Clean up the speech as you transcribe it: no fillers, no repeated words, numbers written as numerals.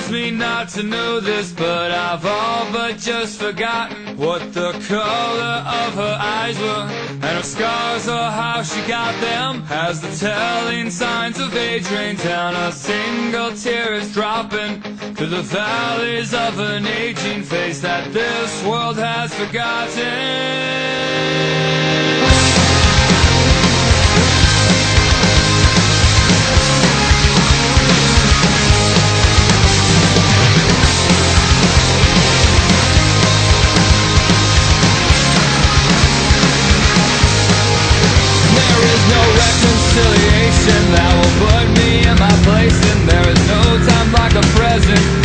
hurts me not to know this, but I've all but just forgotten what the color of her eyes were, and her scars or how she got them. As the telling signs of age rain down, a single tear is dropping through the valleys of an aging face that this world has forgotten. Reconciliation that will put me in my place, and there is no time like a present